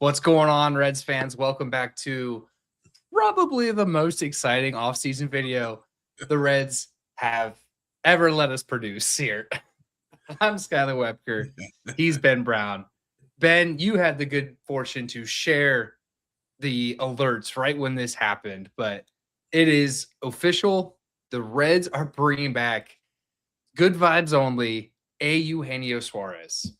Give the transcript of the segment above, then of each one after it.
What's going on, Reds fans? Welcome back to probably the most exciting offseason video the Reds have ever let us produce here. I'm Skylar Webker. He's Ben Brown. Ben, you had the good fortune to share the alerts right when this happened, but it is official. The Reds are bringing back good vibes only, Eugenio Suárez.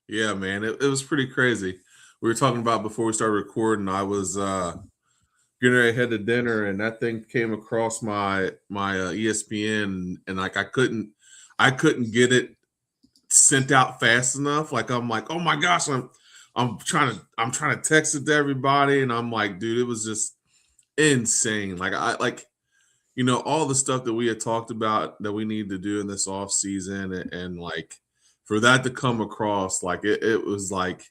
Yeah, man, it was pretty crazy. We were talking about before we started recording. I was getting ready to head to dinner, and that thing came across my ESPN, and like I couldn't get it sent out fast enough. Like I'm like, oh my gosh, I'm trying to text it to everybody, and I'm like, dude, it was just insane. Like all the stuff that we had talked about that we need to do in this off season, and like for that to come across, like it was like.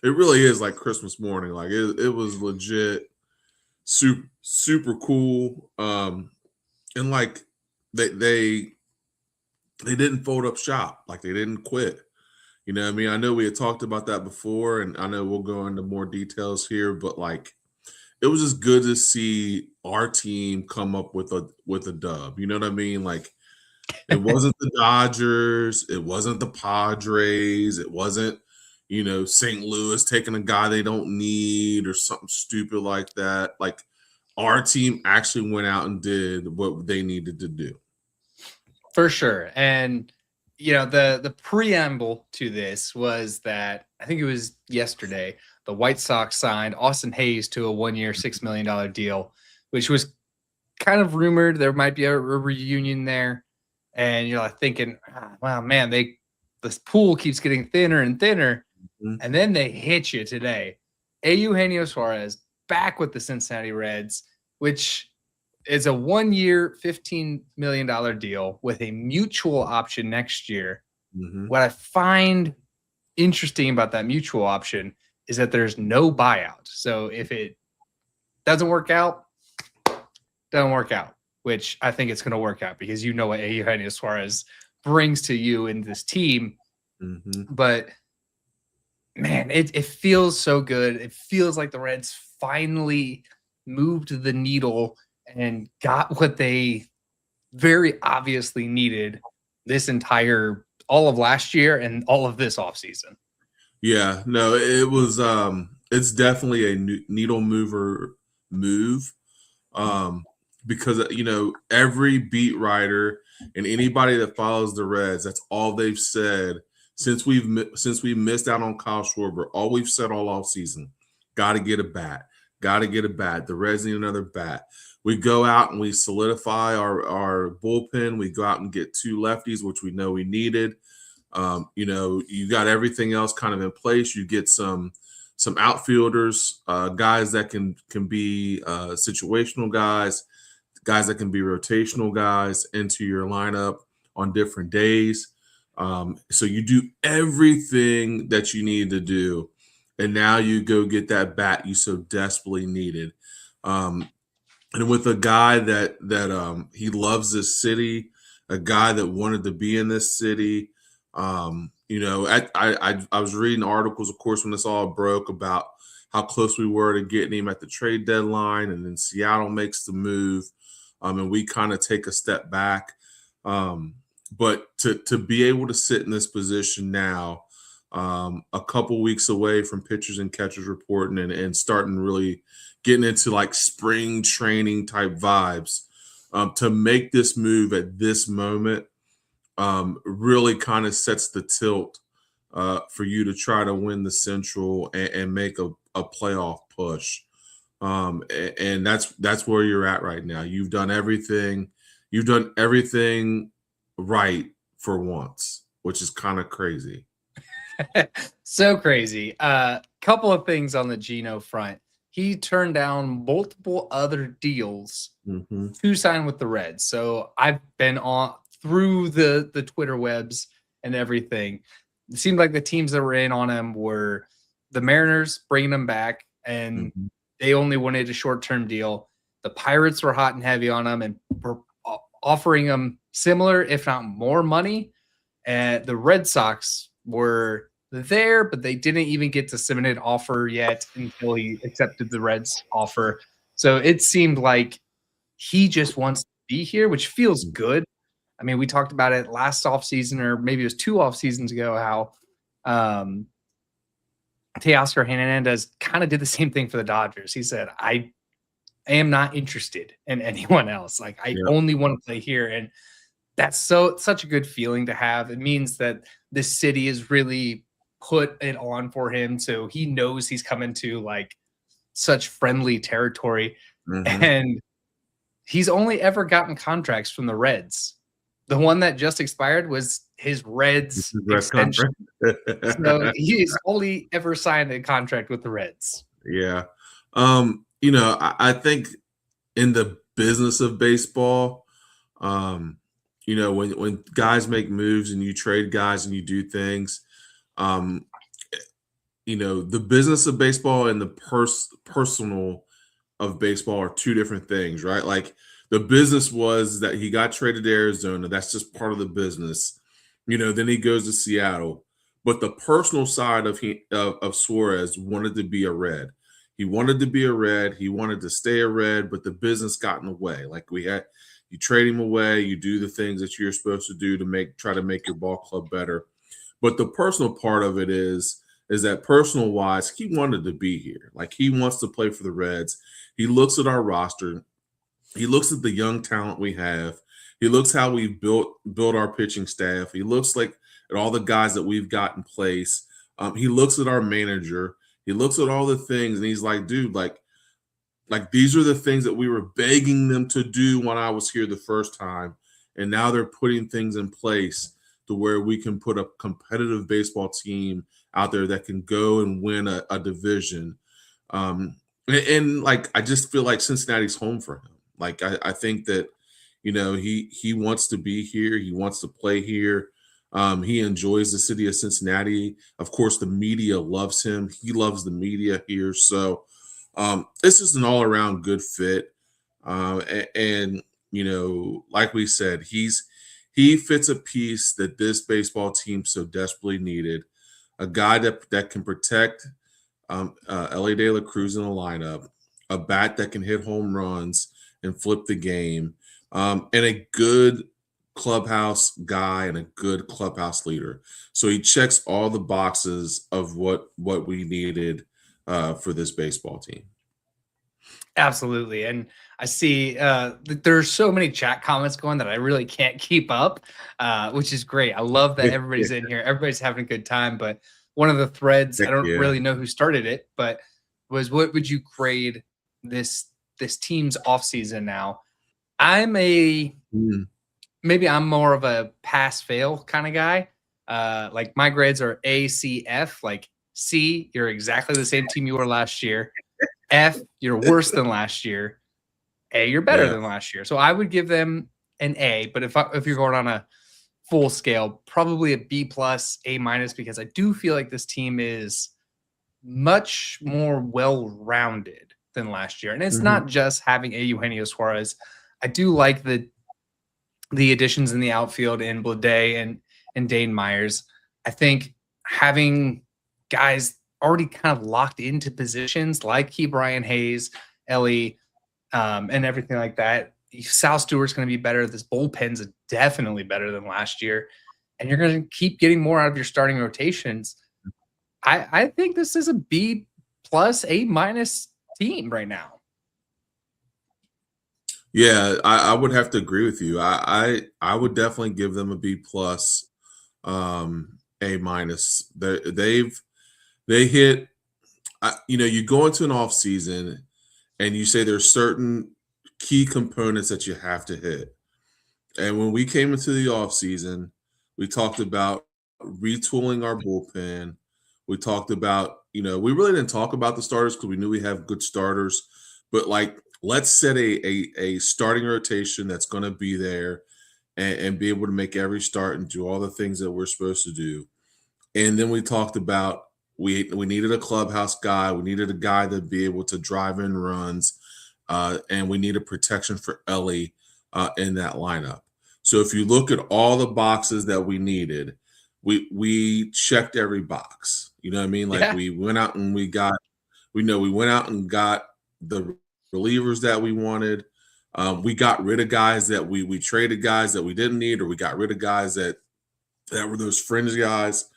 It really is like Christmas morning. Like it was legit super cool. And like they didn't fold up shop. Like they didn't quit. You know what I mean? I know we had talked about that before, and I know we'll go into more details here, but like it was just good to see our team come up with a dub. You know what I mean? Like it wasn't the Dodgers, it wasn't the Padres, it wasn't St. Louis taking a guy they don't need or something stupid like that. Like our team actually went out and did what they needed to do. For sure. And the preamble to this was that I think it was yesterday, the White Sox signed Austin Hayes to a 1-year, $6 million deal, which was kind of rumored there might be a reunion there. And you're like thinking, wow, man, this pool keeps getting thinner and thinner. Mm-hmm. And then they hit you today. Eugenio Suárez back with the Cincinnati Reds, which is a 1-year, $15 million deal with a mutual option next year. Mm-hmm. What I find interesting about that mutual option is that there's no buyout. So if it doesn't work out, which I think it's going to work out because you know what Eugenio Suárez brings to you in this team. Mm-hmm. But man, it feels so good. It feels like the Reds finally moved the needle and got what they very obviously needed this all of last year and all of this offseason. Yeah, no, it was it's definitely a needle mover move. Because every beat writer and anybody that follows the Reds, that's all they've said since we missed out on Kyle Schwarber. All we've said all off season: got to get a bat, got to get a bat. The Reds need another bat. We go out and we solidify our bullpen. We go out and get 2 lefties, which we know we needed. You got everything else kind of in place. You get some outfielders, guys that can be situational guys that can be rotational guys into your lineup on different days. So you do everything that you need to do, and now you go get that bat you so desperately needed. And with a guy that he loves this city, a guy that wanted to be in this city. I was reading articles, of course, when this all broke about how close we were to getting him at the trade deadline, and then Seattle makes the move. And we kind of take a step back. But to be able to sit in this position now, a couple weeks away from pitchers and catchers reporting and starting really getting into like spring training type vibes, to make this move at this moment really kind of sets the tilt for you to try to win the Central and make a playoff push. And that's where you're at right now. You've done everything right for once, which is kind of crazy. So crazy. Couple of things on the Geno front. He turned down multiple other deals to sign with the Reds. So I've been through the Twitter webs and everything. It seemed like the teams that were in on him were the Mariners bringing him back, and they only wanted a short-term deal. The Pirates were hot and heavy on him and were offering him similar, if not more money. And the Red Sox were there, but they didn't even get to submit an offer yet until he accepted the Reds offer. So it seemed like he just wants to be here, which feels good. I mean, we talked about it last offseason, or maybe it was 2 off seasons ago, how Teoscar Hernandez kind of did the same thing for the Dodgers. He said, I am not interested in anyone else. Like, I only want to play here. And that's such a good feeling to have. It means that this city has really put it on for him. So he knows he's coming to like such friendly territory. And he's only ever gotten contracts from the Reds. The one that just expired was his Reds extension. So he's only ever signed a contract with the Reds. Yeah. You know, I think in the business of baseball, you know, when guys make moves and you trade guys and you do things, you know, the business of baseball and the personal of baseball are two different things, right? Like, the business was that he got traded to Arizona. That's just part of the business. You know, then he goes to Seattle. But the personal side of Suárez wanted to be a Red. He wanted to be a Red. He wanted to stay a Red, but the business got in the way. Like, you trade him away. You do the things that you're supposed to do to try to make your ball club better. But the personal part of it is that personal wise, he wanted to be here. Like, he wants to play for the Reds. He looks at our roster. He looks at the young talent we have. He looks how we've built our pitching staff. He looks like at all the guys that we've got in place. He looks at our manager. He looks at all the things, and he's like, dude, like these are the things that we were begging them to do when I was here the first time, and now they're putting things in place to where we can put a competitive baseball team out there that can go and win a division. And like, I just feel like Cincinnati's home for him. Like, I think that, you know, he wants to be here. He wants to play here. He enjoys the city of Cincinnati. Of course, the media loves him. He loves the media here. So this is an all-around good fit. And, you know, like we said, he fits a piece that this baseball team so desperately needed. A guy that can protect Elly De La Cruz in the lineup, a bat that can hit home runs and flip the game, and a good clubhouse guy and a good clubhouse leader. So he checks all the boxes of what we needed for this baseball team. Absolutely. And I see there's so many chat comments going that I really can't keep up, which is great. I love that everybody's in here. Everybody's having a good time. But one of the threads, I don't really know who started it, but was, what would you grade this team's offseason now? Maybe I'm more of a pass-fail kind of guy. Like, my grades are A, C, F. Like, C, you're exactly the same team you were last year. F, you're worse than last year. A, you're better than last year. So I would give them an A. But if you're going on a full scale, probably a B plus, A minus, because I do feel like this team is much more well-rounded than last year. And it's not just having a Eugenio Suárez. I do like the additions in the outfield in Bleday and Dane Myers. I think having guys already kind of locked into positions like Brian Hayes, Elly, and everything like that. Sal Stewart's going to be better. This bullpen's definitely better than last year. And you're going to keep getting more out of your starting rotations. I think this is a B plus, A minus team right now. Yeah, I would have to agree with you. I would definitely give them a B plus, A minus. They hit, you know, you go into an off season and you say there's certain key components that you have to hit. And when we came into the off season, we talked about retooling our bullpen. We talked about, you know, we really didn't talk about the starters because we knew we have good starters, but like, let's set a starting rotation that's going to be there and be able to make every start and do all the things that we're supposed to do. And then we talked about we needed a clubhouse guy. We needed a guy to be able to drive in runs, and we needed protection for Elly in that lineup. So if you look at all the boxes that we needed, we checked every box. You know what I mean? Like Yeah. we went out and we went out and got the relievers that we wanted. We got rid of guys that we traded guys that we didn't need, or we got rid of guys that were those fringe guys.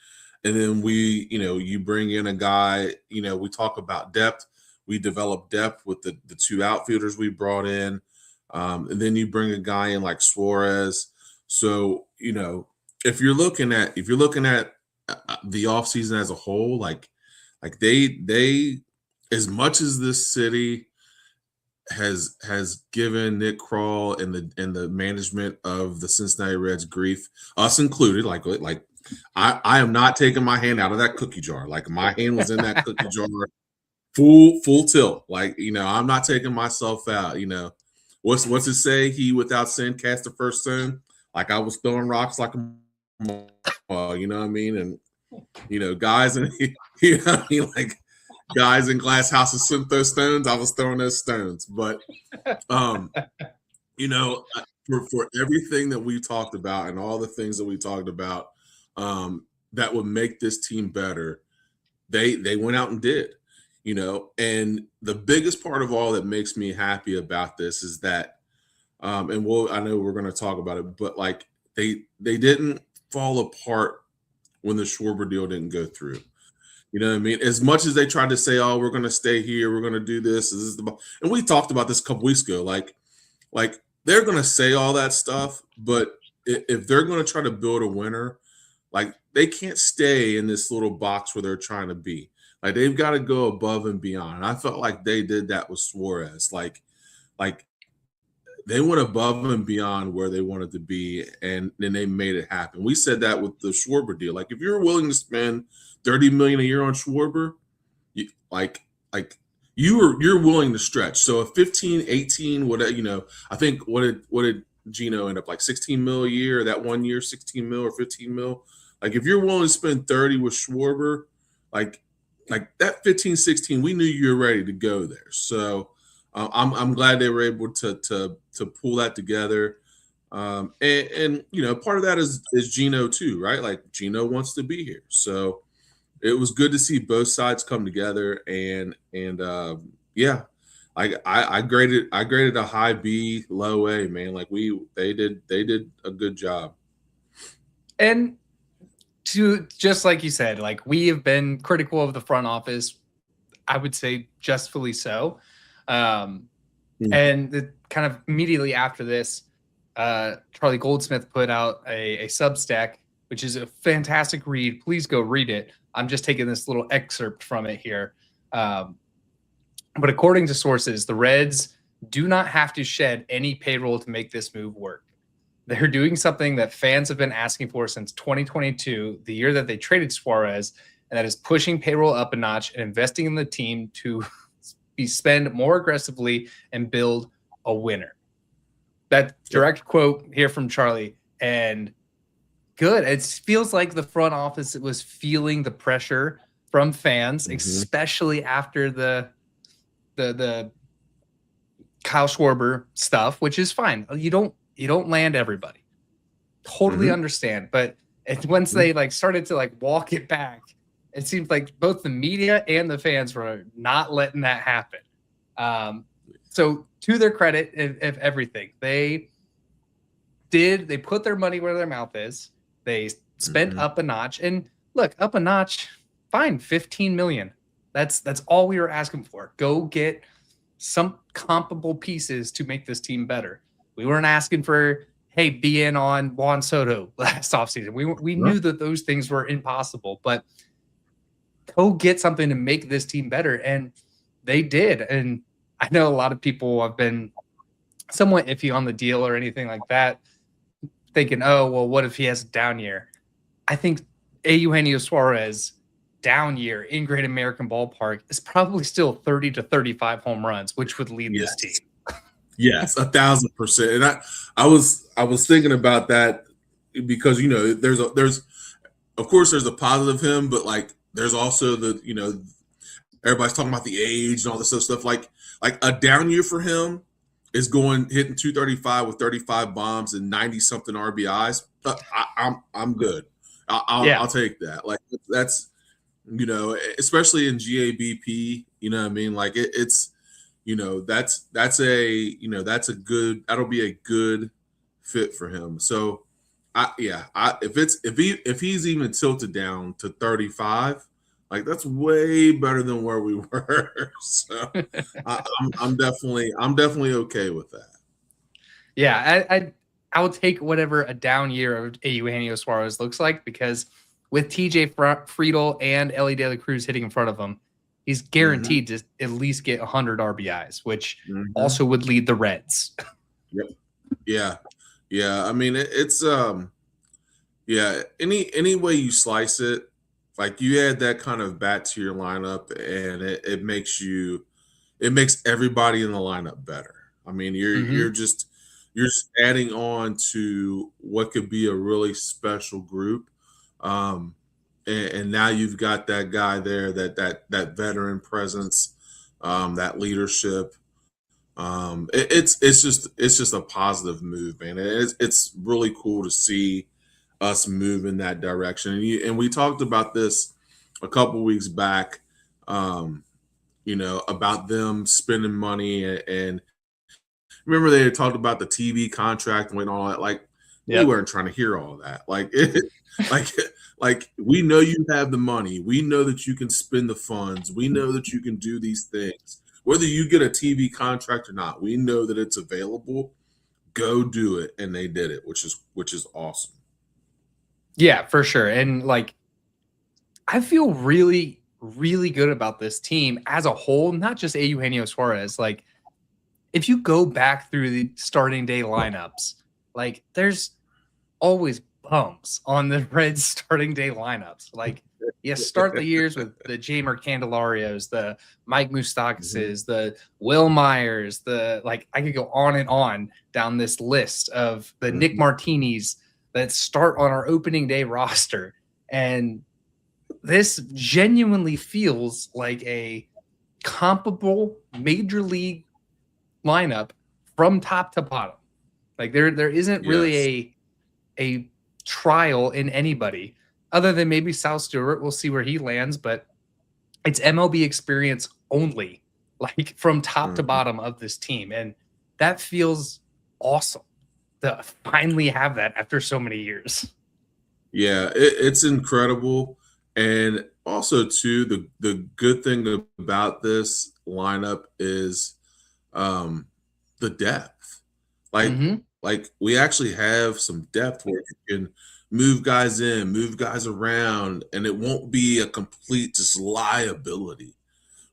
And then you bring in a guy, we talk about depth. We developed depth with the two outfielders we brought in. And then you bring a guy in like Suárez. So, if you're looking at the offseason as a whole, like they as much as this city has given Nick Kroll and the management of the Cincinnati Reds grief, us included. Like I am not taking my hand out of that cookie jar. Like my hand was in that cookie jar, full tilt. Like I'm not taking myself out. What's it say? He without sin cast the first stone. Like I was throwing rocks like a you know what I mean? And guys and like guys in glass houses sent those stones. I was throwing those stones, but for everything that we talked about and all the things that we talked about that would make this team better, they went out and did. And the biggest part of all that makes me happy about this is that, I know we're going to talk about it, but like they didn't fall apart when the Schwarber deal didn't go through. You know what I mean? As much as they tried to say, "Oh, we're going to stay here, we're going to do this," and we talked about this a couple weeks ago. Like they're going to say all that stuff, but if they're going to try to build a winner, like they can't stay in this little box where they're trying to be. Like they've got to go above and beyond. And I felt like they did that with Suárez. Like they went above and beyond where they wanted to be, and then they made it happen. We said that with the Schwarber deal. Like if you're willing to spend $30 million a year on Schwarber, you're willing to stretch. So a 15, 18, whatever, I think what did Gino end up like 16 mil a year that 1 year, 16 mil or 15 mil? Like if you're willing to spend 30 with Schwarber, like that 15, 16, we knew you were ready to go there. So I'm glad they were able to pull that together. And part of that is Gino too, right? Like Gino wants to be here. So it was good to see both sides come together, and yeah, I graded a high B, low A, man. Like they did a good job. And to just like you said, like we have been critical of the front office, I would say justfully so. And kind of immediately after this, Charlie Goldsmith put out a Substack, which is a fantastic read. Please go read it. I'm just taking this little excerpt from it here. But according to sources, the Reds do not have to shed any payroll to make this move work. They're doing something that fans have been asking for since 2022, the year that they traded Suárez, and that is pushing payroll up a notch and investing in the team to spend more aggressively and build a winner. That direct quote here from Charlie. And good. It feels like the front office was feeling the pressure from fans, especially after the Kyle Schwarber stuff, which is fine. You don't land everybody. Totally understand. But once they started to walk it back, it seemed like both the media and the fans were not letting that happen. So to their credit, if everything, they put their money where their mouth is. They spent up a notch, and look, up a notch, fine, 15 million. That's all we were asking for. Go get some comparable pieces to make this team better. We weren't asking for, hey, be in on Juan Soto last offseason. We knew that those things were impossible, but go get something to make this team better. And they did. And I know a lot of people have been somewhat iffy on the deal or anything like that, thinking, oh, well, what if he has a down year? I think Eugenio Suárez down year in Great American Ballpark is probably still 30 to 35 home runs, which would lead this team. Yes, 1,000%. And I was thinking about that because there's of course there's a positive him, but there's also the everybody's talking about the age and all this other stuff. Like a down year for him is hitting 235 with 35 bombs and 90 something RBIs. I'm good. I'll take that. Like that's especially in GABP. You know what I mean? Like it's that's a good that'll be a good fit for him. So if he's even tilted down to 35, like that's way better than where we were. So I'm definitely okay with that. Yeah, I will take whatever a down year of Eugenio Suárez looks like, because with TJ Friedel and Ellie De La Cruz hitting in front of him, he's guaranteed to at least get 100 RBIs, which also would lead the Reds. Yep. Yeah. I mean, it's any way you slice it, like you add that kind of bat to your lineup, and it makes everybody in the lineup better. I mean, you're just adding on to what could be a really special group. And now you've got that guy there, that veteran presence, that leadership. It's just a positive move, man. It's really cool to see us move in that direction. And we talked about this a couple weeks back, about them spending money, and remember they had talked about the TV contract and all that. Like we weren't trying to hear all that. Like like we know you have the money. We know that you can spend the funds. We know that you can do these things. Whether you get a TV contract or not, we know that it's available. Go do it. And they did it, which is awesome. Yeah, for sure. And like, I feel really, really good about this team as a whole, not just Eugenio Suárez. Like, if you go back through the starting day lineups, like there's always bumps on the Reds starting day lineups. Like, you start the years with the Jamer Candelarios, the Mike Moustakas, the Will Myers, I could go on and on down this list of the Nick Martinis that start on our opening day roster. And this genuinely feels like a comparable major league lineup from top to bottom. Like there isn't really a trial in anybody other than maybe Sal Stewart. We'll see where he lands, but it's MLB experience only, like from top to bottom of this team. And that feels awesome to finally have that after so many years. Yeah, it's incredible. And also too, the good thing about this lineup is the depth. Like we actually have some depth where you can move guys in, move guys around, and it won't be a complete just liability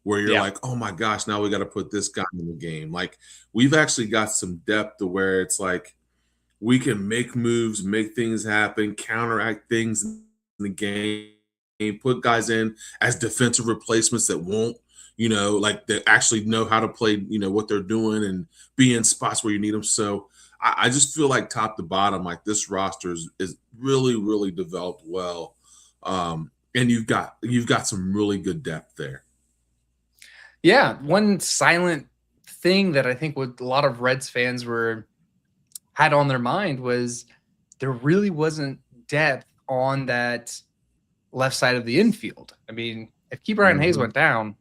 where you're like, oh my gosh, now we got to put this guy in the game. Like we've actually got some depth to where it's like we can make moves, make things happen, counteract things in the game, put guys in as defensive replacements that won't, like they actually know how to play, what they're doing and be in spots where you need them. So I just feel like top to bottom, like this roster is really, really developed well. And you've got some really good depth there. Yeah. One silent thing that I think what a lot of Reds fans had on their mind was there really wasn't depth on that left side of the infield. I mean, if Ke'Bryan Hayes went down,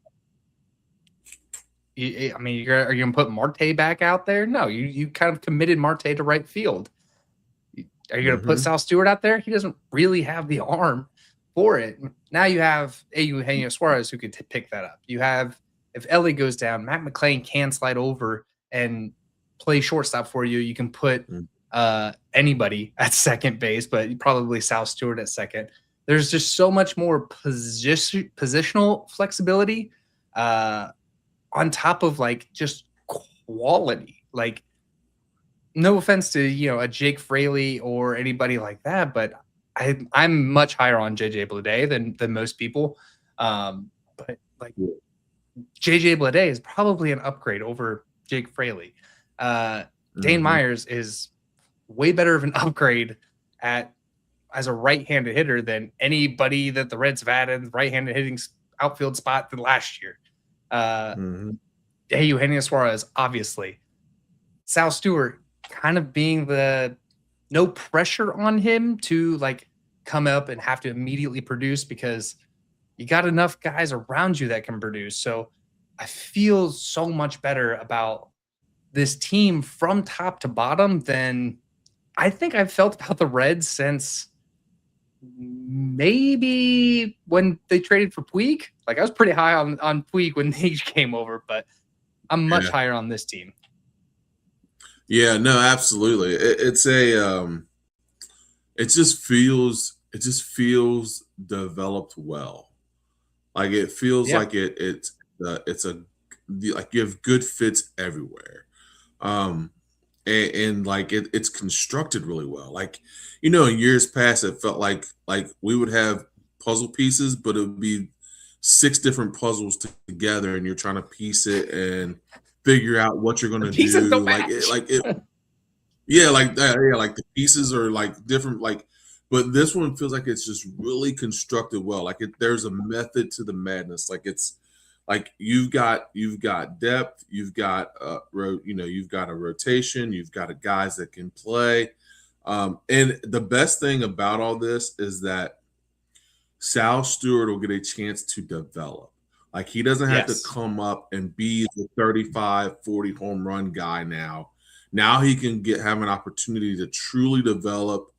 are you going to put Marte back out there? No, you kind of committed Marte to right field. Are you going to put Sal Stewart out there? He doesn't really have the arm for it. Now you have Eugenio Suárez who could pick that up. You have, if Ellie goes down, Matt McClain can slide over and play shortstop for you. You can put anybody at second base, but probably Sal Stewart at second. There's just so much more positional flexibility on top of like just quality. Like, no offense to a Jake Fraley or anybody like that, but I'm much higher on JJ Bleday than most people. But like JJ Bleday is probably an upgrade over Jake Fraley. Dane Myers is way better of an upgrade as a right-handed hitter than anybody that the Reds have had in the right-handed hitting outfield spot than last year. Eugenio Suárez, obviously. Sal Stewart kind of being the no pressure on him to like come up and have to immediately produce because you got enough guys around you that can produce. So I feel so much better about this team from top to bottom than I think I've felt about the Reds since maybe when they traded for Puig. Like I was pretty high on Puig when he came over, but I'm much higher on this team. Yeah, no, absolutely. It just feels developed well. Like it feels like it's like you have good fits everywhere. And like it's constructed really well. Like, in years past, it felt like we would have puzzle pieces, but it would be 6 different puzzles together, and you're trying to piece it and figure out what you're going to Pieces do. don't match. Yeah, like that. Yeah, like the pieces are like different. But this one feels like it's just really constructed well. Like there's a method to the madness. Like it's like you've got depth, you've got you've got a rotation, you've got a guys that can play. And the best thing about all this is that Sal Stewart will get a chance to develop. Like he doesn't have to come up and be the 35, 40 home run guy now. Now he can have an opportunity to truly develop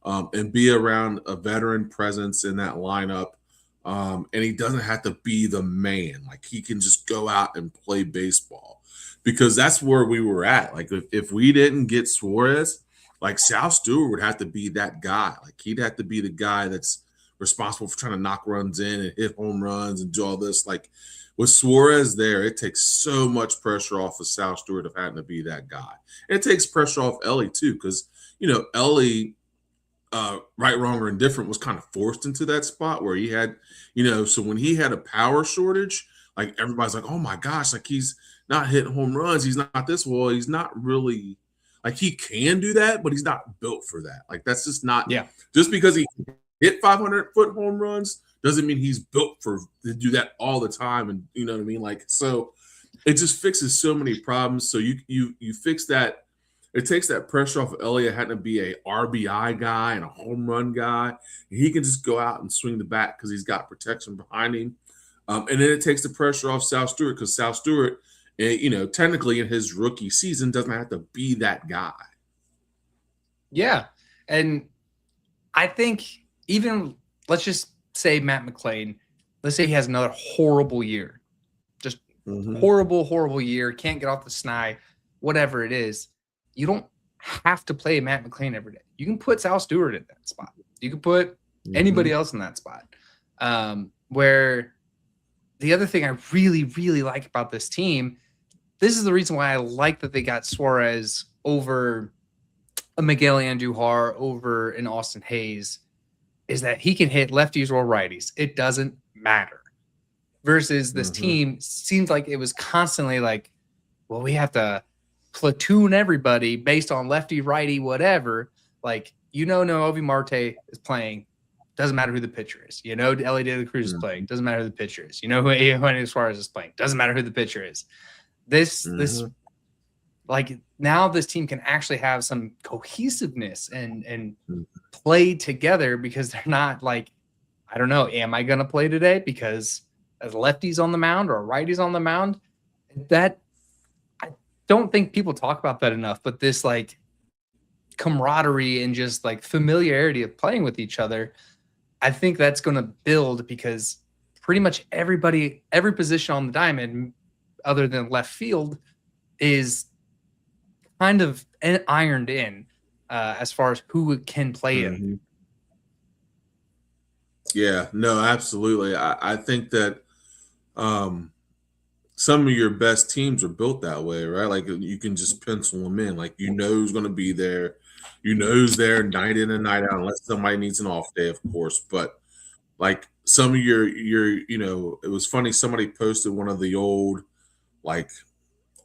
and be around a veteran presence in that lineup. And he doesn't have to be the man. Like he can just go out and play baseball because that's where we were at. Like if we didn't get Suárez, like Sal Stewart would have to be that guy. Like he'd have to be the guy that's responsible for trying to knock runs in and hit home runs and do all this. Like with Suárez there, it takes so much pressure off of Sal Stewart of having to be that guy. And it takes pressure off Ellie too, because Ellie, right, wrong, or indifferent, was kind of forced into that spot where he had, so when he had a power shortage, like everybody's like, oh my gosh, like he's not hitting home runs, he's not this. Well, he's not really, like he can do that, but he's not built for that. Like that's just not, just because he hit 500-foot home runs doesn't mean he's built to do that all the time. And you know what I mean? Like, so it just fixes so many problems. So you fix that. It takes that pressure off of Elliott having to be a RBI guy and a home run guy. He can just go out and swing the bat because he's got protection behind him. And then it takes the pressure off Sal Stewart because Sal Stewart, technically in his rookie season, doesn't have to be that guy. Yeah. And I think even, let's just say Matt McClain, let's say he has another horrible year. Just horrible year. Can't get off the snide, whatever it is. You don't have to play Matt McClain every day. You can put Sal Stewart in that spot. You can put anybody else in that spot. Where the other thing I really, really like about this team, this is the reason why I like that they got Suárez over a Miguel Andujar, over an Austin Hayes, is that he can hit lefties or righties. It doesn't matter. Versus this team seems like it was constantly like, well, we have to platoon everybody based on lefty, righty, whatever. Like, Novi Marte is playing. Doesn't matter who the pitcher is. Ellie De La Cruz is playing. Doesn't matter who the pitcher is. Who Eugenio Suárez is playing. Doesn't matter who the pitcher is. This like now this team can actually have some cohesiveness and play together because they're not like, I don't know, am I going to play today because a lefty's on the mound or a righty's on the mound? That I don't think people talk about that enough, but this like camaraderie and just like familiarity of playing with each other, I think that's going to build because pretty much every position on the diamond other than left field is kind of ironed in as far as who can play in. Yeah, no, absolutely. I think that some of your best teams are built that way, right? Like you can just pencil them in. Like who's going to be there. Who's there night in and night out, unless somebody needs an off day, of course. But like some of your it was funny. Somebody posted one of the old like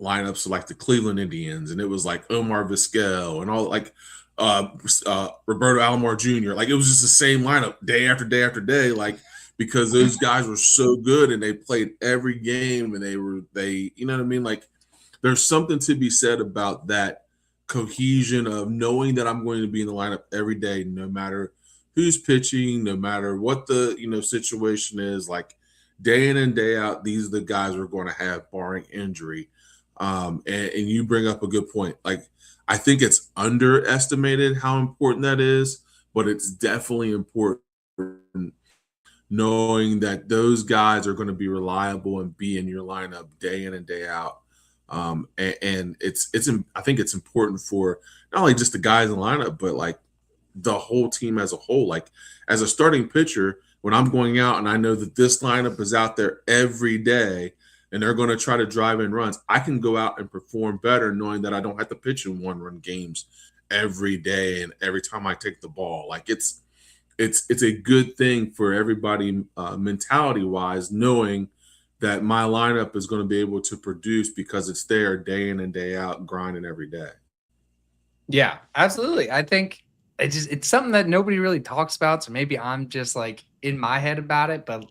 lineups of like the Cleveland Indians, and it was like Omar Vizquel and all like Roberto Alomar Jr. Like it was just the same lineup day after day after day, like because those guys were so good and they played every game and they you know what I mean? Like there's something to be said about that cohesion of knowing that I'm going to be in the lineup every day, no matter who's pitching, no matter what the situation is. Like day in and day out, these are the guys we're going to have, barring injury. And you bring up a good point. Like I think it's underestimated how important that is, but it's definitely important knowing that those guys are going to be reliable and be in your lineup day in and day out. And I think it's important for not only just the guys in the lineup, but like the whole team as a whole. Like as a starting pitcher, when I'm going out and I know that this lineup is out there every day and they're going to try to drive in runs, I can go out and perform better knowing that I don't have to pitch in 1-run games every day and every time I take the ball. Like it's a good thing for everybody mentality wise, knowing that my lineup is going to be able to produce because it's there day in and day out, grinding every day. Yeah, absolutely. I think it's something that nobody really talks about. So maybe I'm just like in my head about it. But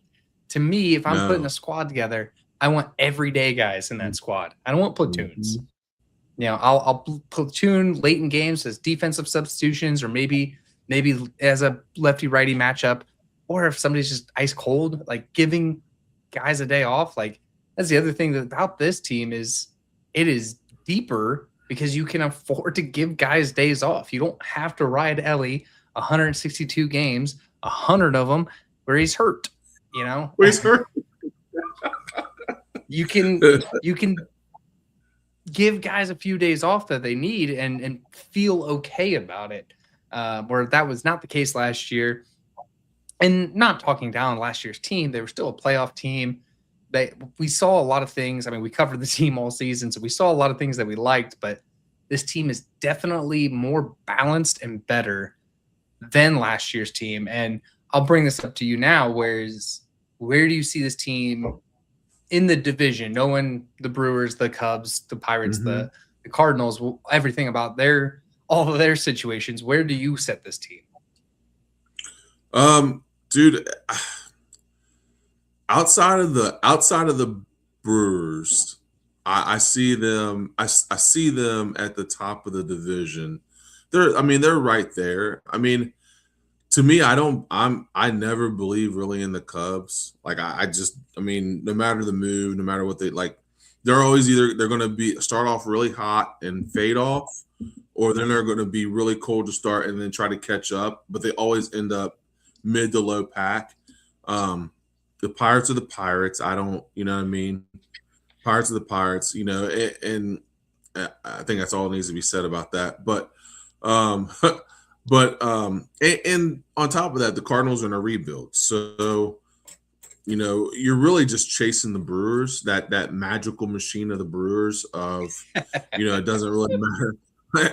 to me, if I'm putting No. a squad together, I want everyday guys in that squad. I don't want platoons. Mhm. I'll platoon late in games as defensive substitutions, or maybe as a lefty righty matchup, or if somebody's just ice cold, like giving guys a day off. Like that's the other thing about this team is it is deeper because you can afford to give guys days off. You don't have to ride Ellie 162 games, 100 of them where he's hurt. Wait, sir. You can give guys a few days off that they need and feel okay about it. Where that was not the case last year. And not talking down last year's team, they were still a playoff team. We saw a lot of things. I mean, we covered the team all season, so we saw a lot of things that we liked, but this team is definitely more balanced and better than last year's team. And I'll bring this up to you now. Where do you see this team in the division, knowing the Brewers, the Cubs, the Pirates, Mhm. the Cardinals, everything about all of their situations? Where do you set this team? Dude, outside of the Brewers, I see them. I see them at the top of the division. They're right there. I mean, to me, I never believe really in the Cubs. Like no matter the move, no matter what they like, they're always they're going to be start off really hot and fade off, or then they're going to be really cold to start and then try to catch up. But they always end up mid to low pack. The Pirates are the Pirates. I don't, you know what I mean? Pirates are the Pirates, and I think that's all that needs to be said about that. But, and on top of that, the Cardinals are in a rebuild. So, you're really just chasing the Brewers, that magical machine of the Brewers of, it doesn't really matter.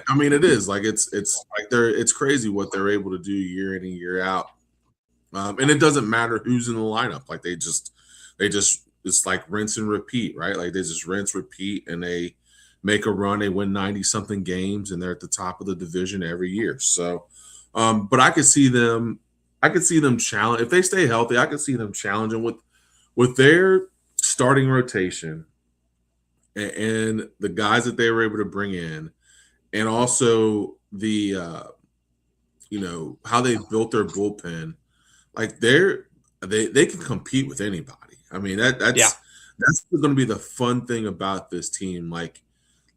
I mean, it is like it's like it's crazy what they're able to do year in and year out. And it doesn't matter who's in the lineup. Like they just it's like rinse and repeat, right? Like they just rinse, repeat, and they make a run. They win 90 something games, and they're at the top of the division every year. So, but I could see them challenge if they stay healthy. I could see them challenging with their starting rotation and the guys that they were able to bring in, and also the how they built their bullpen. Like they can compete with anybody. I mean Yeah. that's going to be the fun thing about this team. Like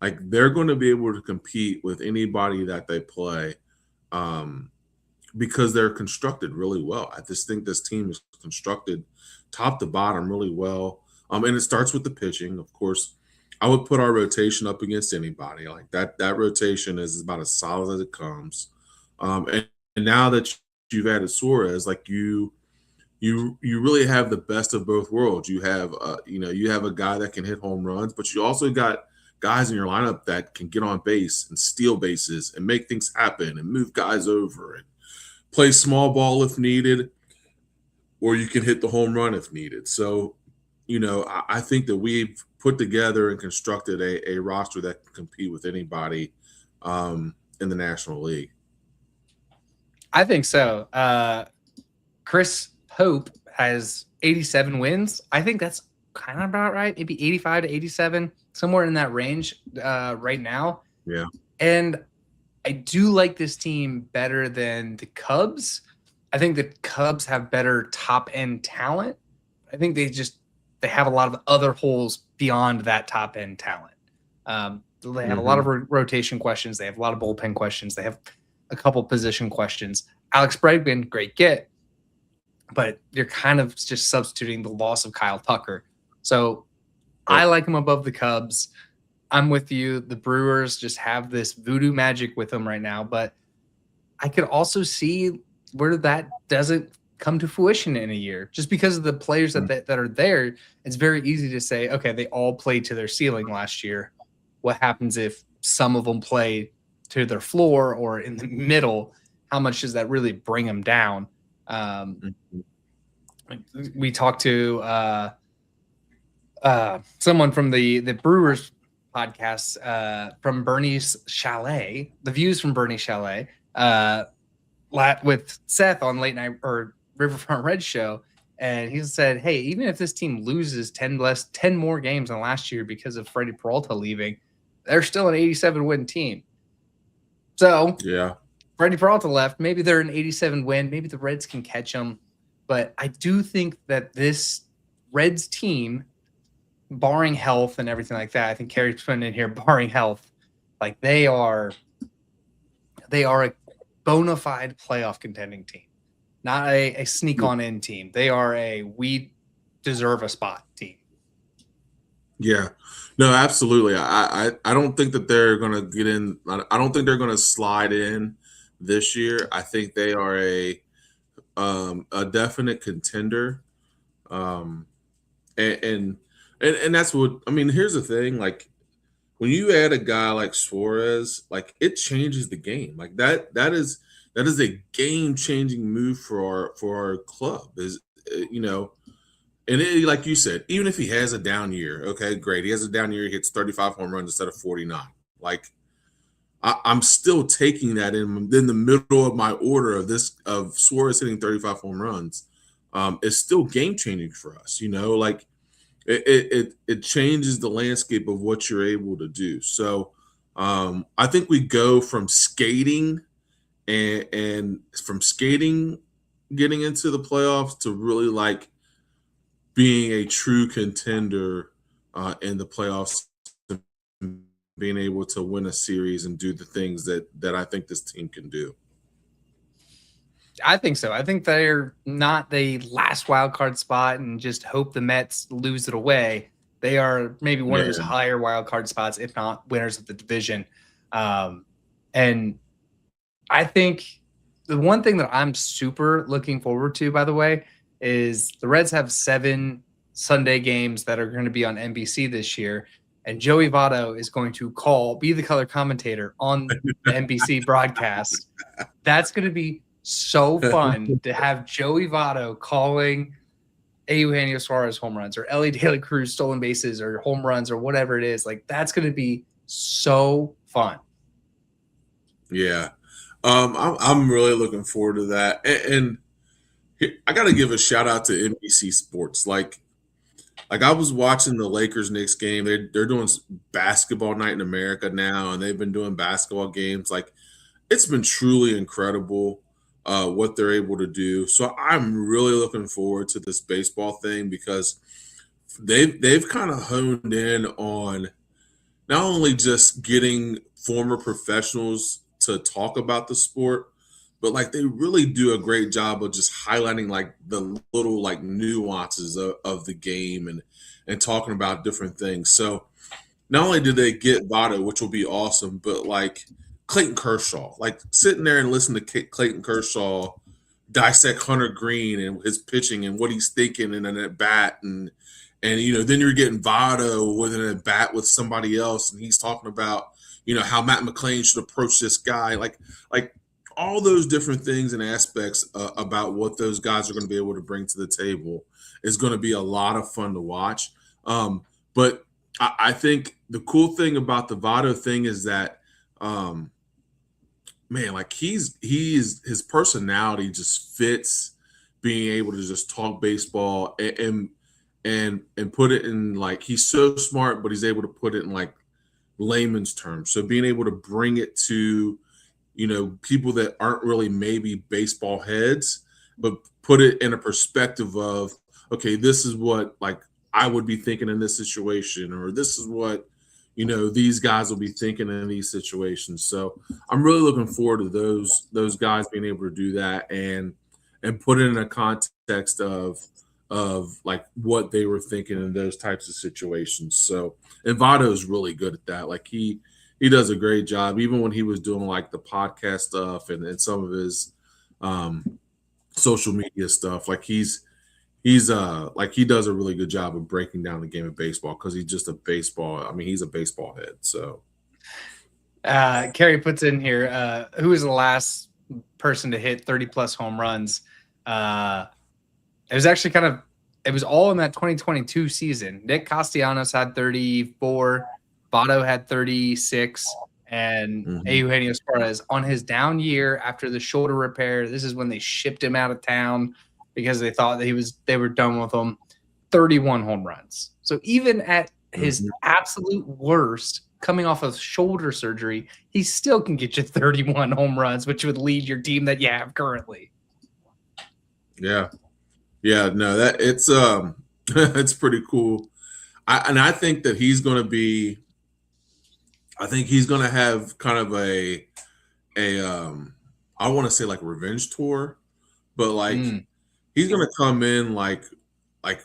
they're going to be able to compete with anybody that they play, because they're constructed really well. I just think this team is constructed top to bottom really well. And it starts with the pitching, of course. I would put our rotation up against anybody. Like that rotation is about as solid as it comes. And now that you've added Suárez, like you really have the best of both worlds. You have you have a guy that can hit home runs, but you also got guys in your lineup that can get on base and steal bases and make things happen and move guys over and play small ball if needed, or you can hit the home run if needed. So, I think that we've put together and constructed a roster that can compete with anybody in the National League. I think so. Chris Hope has 87 wins. I think that's kind of about right. Maybe 85 to 87, somewhere in that range right now. Yeah. And I do like this team better than the Cubs. I think the Cubs have better top end talent. I think they have a lot of other holes beyond that top end talent. They have a lot of rotation questions. They have a lot of bullpen questions. They have a couple position questions. Alex Bregman, great get, but you're kind of just substituting the loss of Kyle Tucker. So I like him above the Cubs. I'm with you. The Brewers just have this voodoo magic with them right now, but I could also see where that doesn't come to fruition in a year. Just because of the players that are there, it's very easy to say, okay, they all played to their ceiling last year. What happens if some of them play to their floor or in the middle? How much does that really bring them down? We talked to someone from the Brewers podcast from Bernie's Chalet, the views from Bernie's Chalet, with Seth on Late Night or Riverfront Red show. And he said, hey, even if this team loses 10 more games than last year because of Freddie Peralta leaving, they're still an 87 win team. So yeah, Freddie Peralta left. Maybe they're an 87 win. Maybe the Reds can catch them. But I do think that this Reds team, barring health and everything like that, I think Carrie's putting in here, barring health, like they are a bona fide playoff contending team, not a sneak on in team. They are we deserve a spot team. Yeah, no, absolutely. I don't think that they're going to get in. I don't think they're going to slide in this year. I think they are a definite contender. And that's what I mean. Here's the thing, like when you add a guy like Suárez, like it changes the game. Like that is a game changing move for our club. Is and like you said, even if he has a down year, okay, great. He has a down year, he hits 35 home runs instead of 49. Like I'm still taking that in the middle of my order of Suárez hitting 35 home runs. It's still game changing for us. Like it changes the landscape of what you're able to do. So I think we go from skating and from skating getting into the playoffs to really like being a true contender in the playoffs, being able to win a series and do the things that I think this team can do. I think so. I think they're not the last wild card spot and just hope the Mets lose it away. They are maybe one of those higher wild card spots, if not winners of the division. And I think the one thing that I'm super looking forward to, by the way, is the Reds have 7 Sunday games that are going to be on NBC this year. And Joey Votto is going to be the color commentator on the NBC broadcast. That's going to be so fun to have Joey Votto calling Eugenio Suárez home runs or Ellie De La Cruz stolen bases or home runs or whatever it is. Like that's going to be so fun. Yeah. I'm really looking forward to that. And I got to give a shout out to NBC Sports. Like I was watching the Lakers-Knicks game. They're doing basketball night in America now, and they've been doing basketball games. Like it's been truly incredible what they're able to do. So I'm really looking forward to this baseball thing because they've kind of honed in on not only just getting former professionals to talk about the sport, but like they really do a great job of just highlighting like the little like nuances of the game and talking about different things. So not only did they get Votto, which will be awesome, but like Clayton Kershaw, like sitting there and listening to Clayton Kershaw dissect Hunter Green and his pitching and what he's thinking in an at bat and then you're getting Votto with an at bat with somebody else and he's talking about how Matt McClain should approach this guy, like all those different things and aspects about what those guys are going to be able to bring to the table is going to be a lot of fun to watch. But I think the cool thing about the Votto thing is that, man, like his personality just fits being able to just talk baseball and put it in like he's so smart, but he's able to put it in like layman's terms. So being able to bring it to people that aren't really maybe baseball heads but put it in a perspective of, okay, this is what like I would be thinking in this situation, or this is what these guys will be thinking in these situations. So I'm really looking forward to those guys being able to do that and put it in a context of like what they were thinking in those types of situations. So and Votto is really good at that. Like he does a great job, even when he was doing like the podcast stuff and some of his social media stuff. Like he's like he does a really good job of breaking down the game of baseball because he's just a baseball. I mean, he's a baseball head. So Kerry puts in here, who was the last person to hit 30 plus home runs? It was actually it was all in that 2022 season. Nick Castellanos had 34, Votto had 36, and Eugenio Suárez on his down year after the shoulder repair. This is when they shipped him out of town because they thought that they were done with him. 31 home runs. So even at his absolute worst, coming off of shoulder surgery, he still can get you 31 home runs, which would lead your team that you have currently. Yeah. Yeah, no, that it's it's pretty cool. I think that he's going to be. I think he's going to have kind of a I want to say like revenge tour, but like he's going to come in like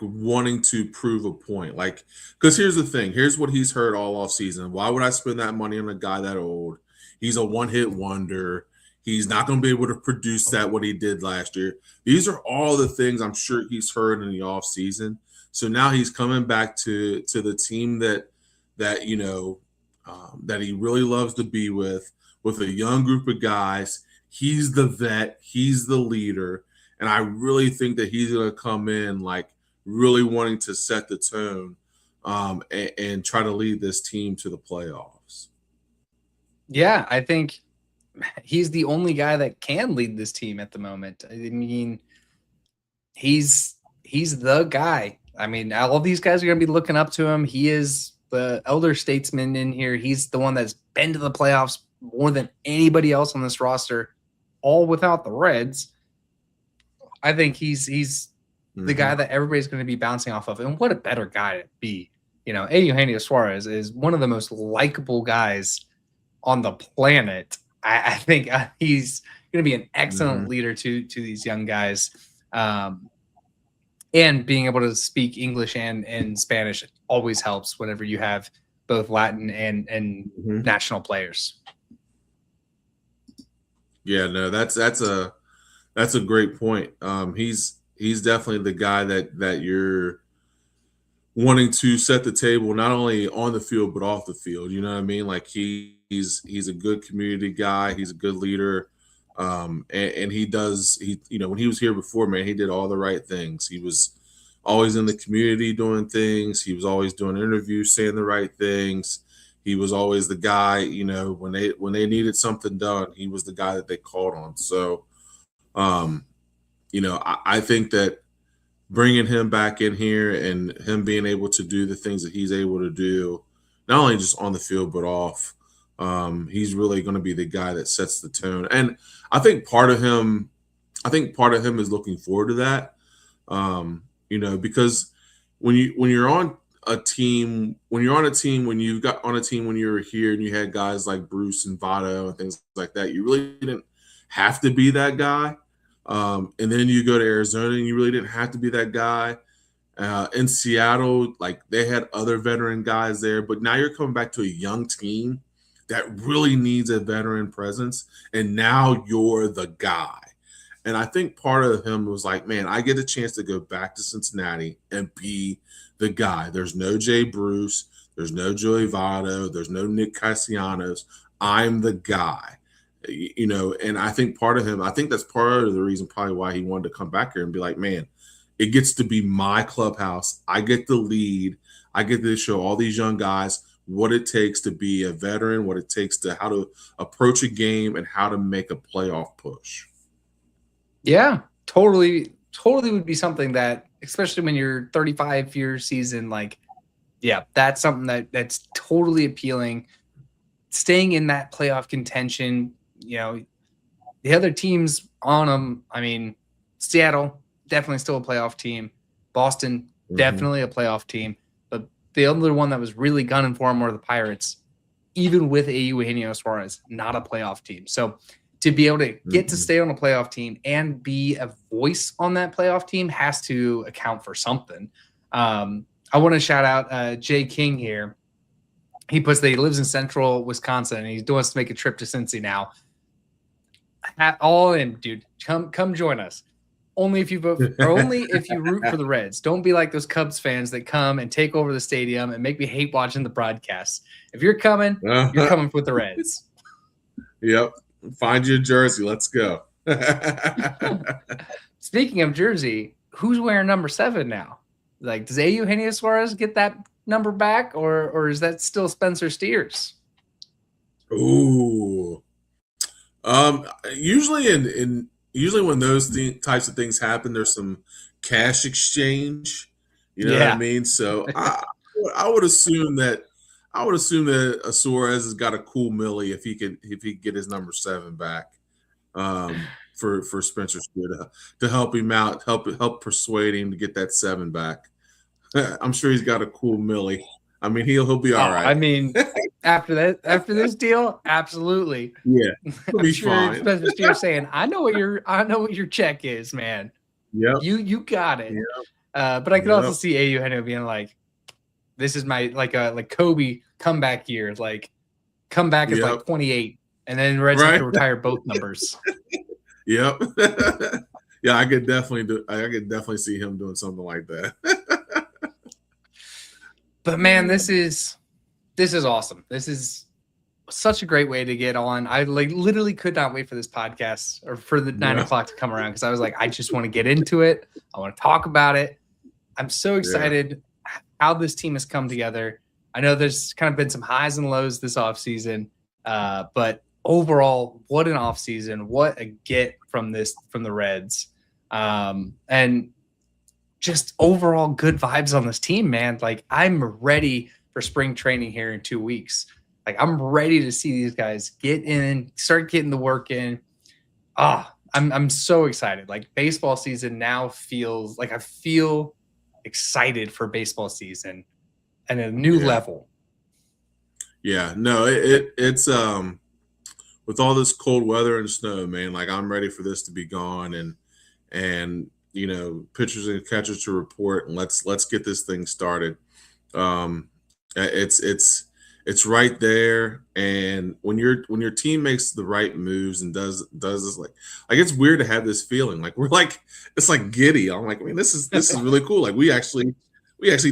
wanting to prove a point. Like, because here's the thing. Here's what he's heard all off season. Why would I spend that money on a guy that old? He's a one-hit wonder. He's not going to be able to produce what he did last year. These are all the things I'm sure he's heard in the off season. So now he's coming back to the team that that he really loves to be with a young group of guys. He's the vet. He's the leader. And I really think that he's going to come in like really wanting to set the tone and try to lead this team to the playoffs. Yeah, I think he's the only guy that can lead this team at the moment. I mean, he's the guy. I mean, all these guys are going to be looking up to him. He is the elder statesman in here. He's the one that's been to the playoffs more than anybody else on this roster, all without the Reds. I think he's the guy that everybody's going to be bouncing off of. And what a better guy to be. Eugenio Suárez is one of the most likable guys on the planet. I think he's going to be an excellent leader to these young guys. And being able to speak English and Spanish always helps whenever you have both Latin and national players. Yeah, no, that's a great point. He's definitely the guy that you're wanting to set the table, not only on the field but off the field. You know what I mean? Like he's a good community guy. He's a good leader. And he when he was here before, man, he did all the right things. He was always in the community doing things. He was always doing interviews, saying the right things. He was always the guy, when they needed something done, he was the guy that they called on. So, I think that bringing him back in here and him being able to do the things that he's able to do, not only just on the field but off, he's really going to be the guy that sets the tone. And I think part of him is looking forward to that. Because when you're on a team, when you were here and you had guys like Bruce and Votto and things like that, you really didn't have to be that guy. And then you go to Arizona and you really didn't have to be that guy. In Seattle, like they had other veteran guys there, but now you're coming back to a young team that really needs a veteran presence, and now you're the guy. And I think part of him was like, man, I get a chance to go back to Cincinnati and be the guy. There's no Jay Bruce. There's no Joey Votto. There's no Nick Castellanos. I'm the guy. And I think that's part of the reason probably why he wanted to come back here and be like, man, it gets to be my clubhouse. I get to lead. I get to show all these young guys what it takes to be a veteran, what it takes to how to approach a game and how to make a playoff push. Yeah, totally would be something that, especially when you're 35-year season, like, yeah, that's something that's totally appealing. Staying in that playoff contention, the other teams on them, I mean, Seattle, definitely still a playoff team. Boston, definitely a playoff team. But the other one that was really gunning for him were the Pirates, even with Eugenio Suárez, not a playoff team. So to be able to get to stay on a playoff team and be a voice on that playoff team has to account for something. I want to shout out Jay King here. He puts that he lives in central Wisconsin and he wants to make a trip to Cincy now. All in, dude. Come join us. Only if you vote or only if you root for the Reds. Don't be like those Cubs fans that come and take over the stadium and make me hate watching the broadcasts. If you're coming with the Reds. Yep. Find your jersey. Let's go. Speaking of jersey, who's wearing number 7 now? Like, does Eugenio Suárez get that number back, or is that still Spencer Steers? Ooh. Usually when those types of things happen, there's some cash exchange. You know what I mean? So I would assume that Suarez has got a cool millie if he could get his number 7 back. For Spencer Steer to help him out, help persuade him to get that 7 back. I'm sure he's got a cool millie. I mean, he'll be all right. I mean, after this deal, absolutely. Yeah, he'll be fine. Spencer Steer saying, "I know what your check is, man. Yeah, you got it." Yep. But I could also see Eugenio being like, "This is my like Kobe comeback year. Like, comeback is like 28, and then Reds have to retire both numbers." Yep. Yeah, I could definitely see him doing something like that. But man, this is awesome. This is such a great way to get on. I literally could not wait for this podcast or for the 9 o'clock to come around because I was like, I just want to get into it. I want to talk about it. I'm so excited how this team has come together. I know there's kind of been some highs and lows this offseason, but overall, what an offseason. What a get from the Reds. And just overall good vibes on this team, man. Like, I'm ready for spring training here in 2 weeks. Like, I'm ready to see these guys get in, start getting the work in. I'm so excited. Like, baseball season now feels like I feel excited for baseball season and a new level. Yeah, no, it's with all this cold weather and snow, man, like, I'm ready for this to be gone and you know, pitchers and catchers to report, and let's get this thing started. It's right there, and when your team makes the right moves and does this, like it's weird to have this feeling, like it's like giddy. I'm like, I mean, this is really cool. Like we actually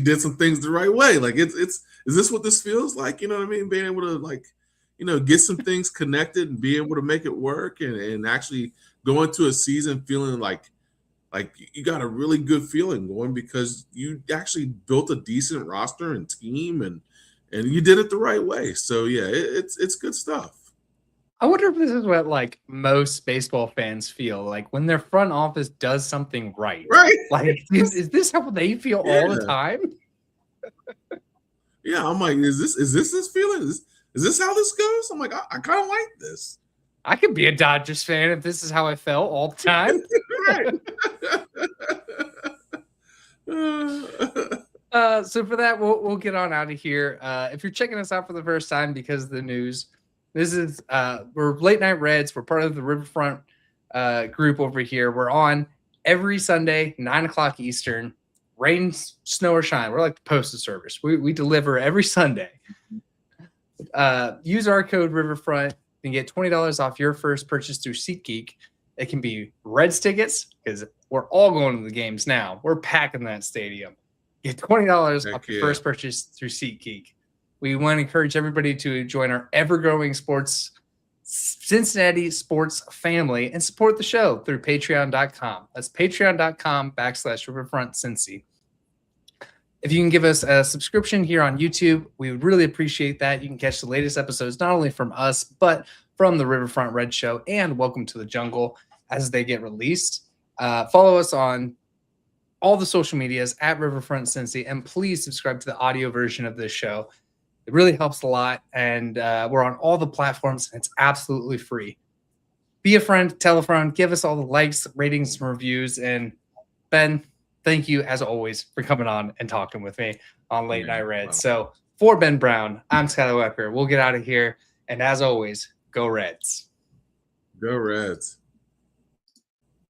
did some things the right way. Like is this what this feels like? You know what I mean? Being able to, like, you know, get some things connected and be able to make it work and actually go into a season feeling like you got a really good feeling going because you actually built a decent roster and team and you did it the right way. So yeah, it's good stuff. I wonder if this is what like most baseball fans feel like when their front office does something right. Right. Like, is this how they feel all the time? Yeah, I'm like, is this feeling? Is this how this goes? I'm like, I kind of like this. I could be a Dodgers fan if this is how I felt all the time. So for that, we'll get on out of here. If you're checking us out for the first time because of the news, this is we're Late Night Reds. We're part of the Riverfront group over here. We're on every Sunday, 9 o'clock Eastern, rain, snow, or shine. We're like the postal service. We deliver every Sunday. Use our code Riverfront. You can get $20 off your first purchase through SeatGeek. It can be Reds tickets because we're all going to the games now. We're packing that stadium. Get $20 off your first purchase through SeatGeek. We want to encourage everybody to join our ever-growing Cincinnati sports family and support the show through patreon.com. That's patreon.com/RiverfrontCincy. If you can give us a subscription here on YouTube, we would really appreciate that. You can catch the latest episodes not only from us, but from the Riverfront Red Show and Welcome to the Jungle as they get released. Follow us on all the social medias at Riverfront Cincy, and please subscribe to the audio version of this show. It really helps a lot, and we're on all the platforms, and it's absolutely free. be a friend, tell a friend, give us all the likes, ratings, and reviews. And Ben, thank you as always for coming on and talking with me on Late Night Reds. Wow. So for Ben Brown, I'm Skylar ARE. We'll get out of here. And as always, go Reds. Go Reds.